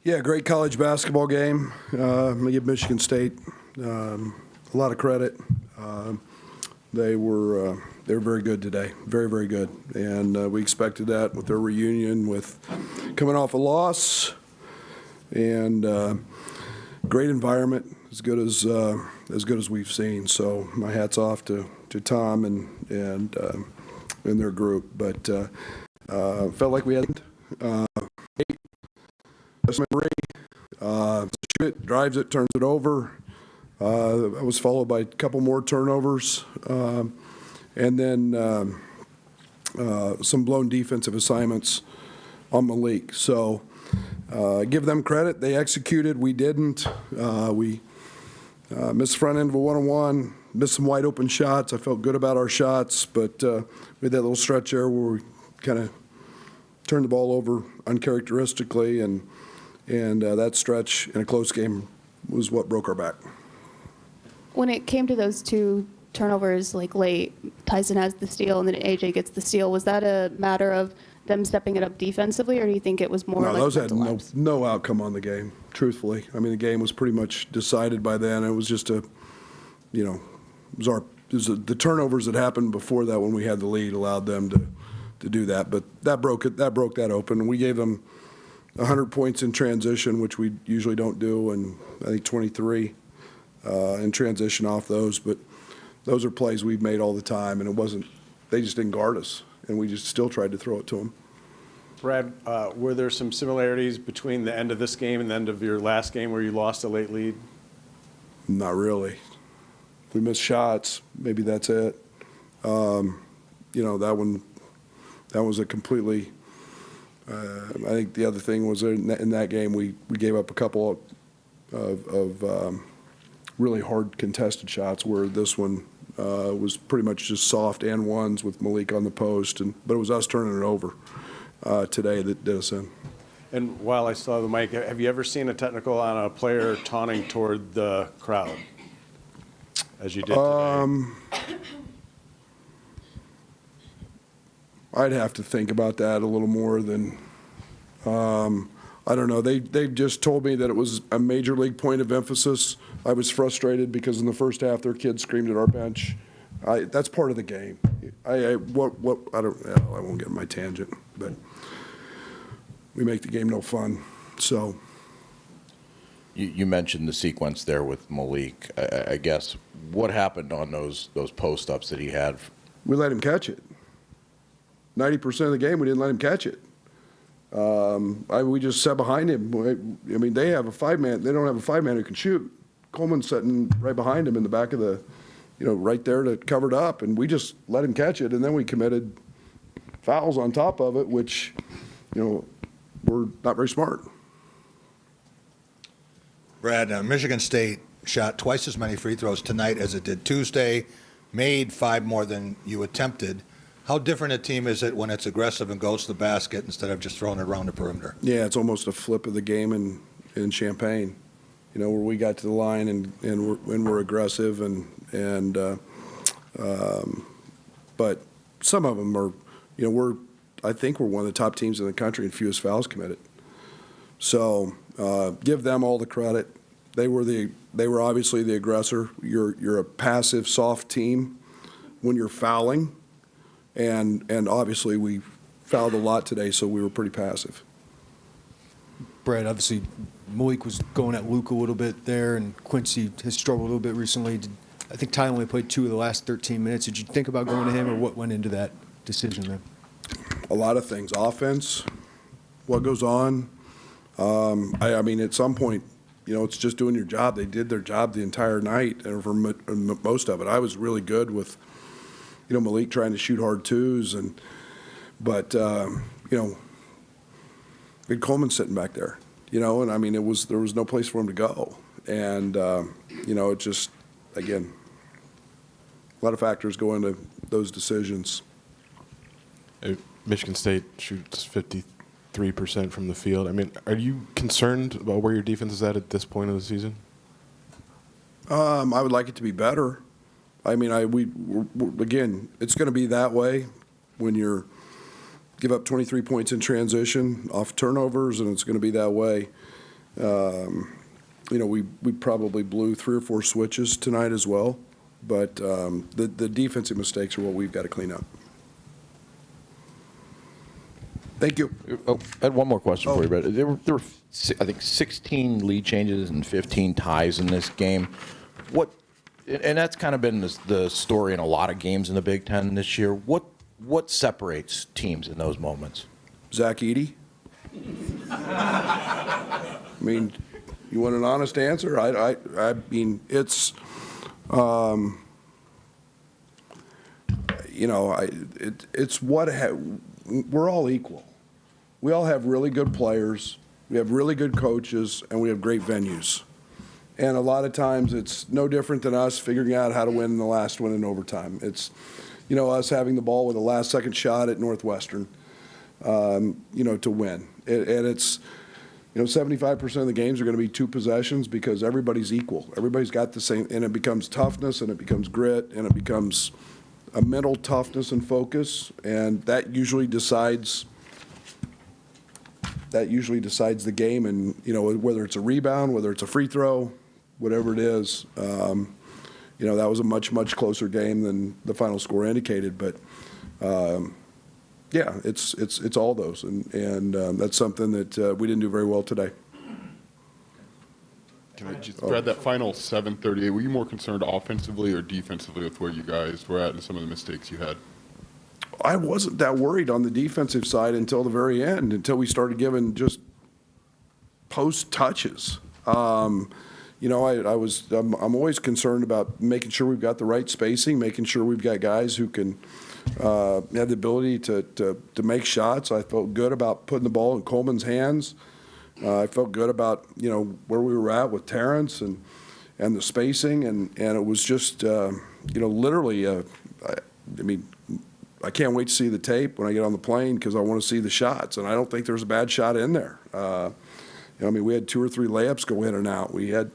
Yeah, great college basketball game. I'm going to give Michigan State a lot of credit. They were very good today, very, very good. And we expected that with their reunion, with coming off a loss, and great environment, as good as we've seen. So my hat's off to Tom and their group. But felt like we had shoot it, drives it, turns it over. That was followed by a couple more turnovers, and then some blown defensive assignments on Malik. So give them credit. They executed. We didn't. We missed the front end of a one-on-one, missed some wide open shots. I felt good about our shots, but we had that little stretch there where we kind of turned the ball over uncharacteristically, and that stretch in a close game was what broke our back. When it came to those two turnovers, like late, Tyson has the steal and then AJ gets the steal. Was that a matter of them stepping it up defensively, or do you think it was more no, like those had no outcome on the game, truthfully. I mean, the game was pretty much decided by then. It was just the turnovers that happened before that when we had the lead allowed them to do that. But that broke that open. We gave them 100 points in transition, which we usually don't do, and I think 23 in transition off those. But those are plays we've made all the time, and they just didn't guard us, and we just still tried to throw it to them. Brad, were there some similarities between the end of this game and the end of your last game where you lost a late lead? Not really. We missed shots. Maybe that's it. That was a completely. I think the other thing was in that game we gave up a couple of really hard contested shots, where this one was pretty much just soft and ones with Malik on the post, but it was us turning it over today that did us in. And while I still have the mic, have you ever seen a technical on a player taunting toward the crowd, as you did today? I'd have to think about that a little more than, I don't know. They just told me that it was a major league point of emphasis. I was frustrated because in the first half their kids screamed at our bench. That's part of the game. I won't get in my tangent, but we make the game no fun. So you mentioned the sequence there with Malik. I guess what happened on those post ups that he had? We let him catch it. 90% of the game, we didn't let him catch it. We just sat behind him. I mean, they have a five-man. They don't have a five-man who can shoot. Coleman's sitting right behind him in the back of the, right there to cover it up, and we just let him catch it, and then we committed fouls on top of it, which, were not very smart. Brad, Michigan State shot twice as many free throws tonight as it did Tuesday, made 5 more than you attempted. How different a team is it when it's aggressive and goes to the basket instead of just throwing it around the perimeter? Yeah, it's almost a flip of the game in Champaign, where we got to the line and we're aggressive but some of them are, I think we're one of the top teams in the country in fewest fouls committed. So give them all the credit. They were obviously the aggressor. You're a passive, soft team when you're fouling. And obviously we fouled a lot today, so we were pretty passive. Brad, obviously Malik was going at Luke a little bit there, and Quincy has struggled a little bit recently. I think Ty only played 2 of the last 13 minutes. Did you think about going to him, or what went into that decision then? A lot of things. Offense, what goes on. I mean, at some point, it's just doing your job. They did their job the entire night, and for most of it. I was really good with Malik trying to shoot hard twos, but we had Coleman sitting back there, and I mean there was no place for him to go, and it just, again, a lot of factors go into those decisions. Michigan State shoots 53% from the field. I mean, are you concerned about where your defense is at this point of the season? I would like it to be better. I mean, again, it's going to be that way when you give up 23 points in transition off turnovers, and it's going to be that way We probably blew 3 or 4 switches tonight as well, but the defensive mistakes are what we've got to clean up. Thank you. Oh, I had one more question for you, Brett. There were, I think, 16 lead changes and 15 ties in this game. And that's kind of been the story in a lot of games in the Big Ten this year. What separates teams in those moments? Zach Edey? I mean, you want an honest answer? I mean, it's, it's we're all equal. We all have really good players, we have really good coaches, and we have great venues. And a lot of times it's no different than us figuring out how to win the last one in overtime. It's, us having the ball with a last-second shot at Northwestern, to win. And it's, 75% of the games are going to be 2 possessions because everybody's equal. Everybody's got the same, and it becomes toughness, and it becomes grit, and it becomes a mental toughness and focus, and that usually decides the game. And whether it's a rebound, whether it's a free throw, whatever it is, that was a much closer game than the final score indicated. But yeah, it's all those, and that's something that we didn't do very well today. Can I just, Brad, that final 7:38, were you more concerned offensively or defensively with where you guys were at and some of the mistakes you had? I wasn't that worried on the defensive side until the very end, until we started giving just post touches. I'm always concerned about making sure we've got the right spacing, making sure we've got guys who can have the ability to make shots. I felt good about putting the ball in Coleman's hands. I felt good about where we were at with Terrence and the spacing, and it was just literally I can't wait to see the tape when I get on the plane because I want to see the shots, and I don't think there's a bad shot in there. We had 2 or 3 layups go in and out. We had,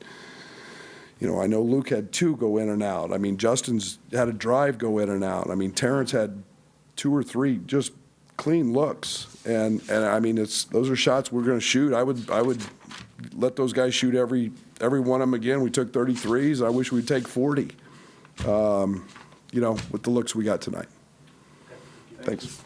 I know Luke had 2 go in and out. Justin's had a drive go in and out. Terrence had 2 or 3 just clean looks, and those are shots we're going to shoot. I would let those guys shoot every one of them again. We took 33s. I wish we'd take 40. With the looks we got tonight. Thanks.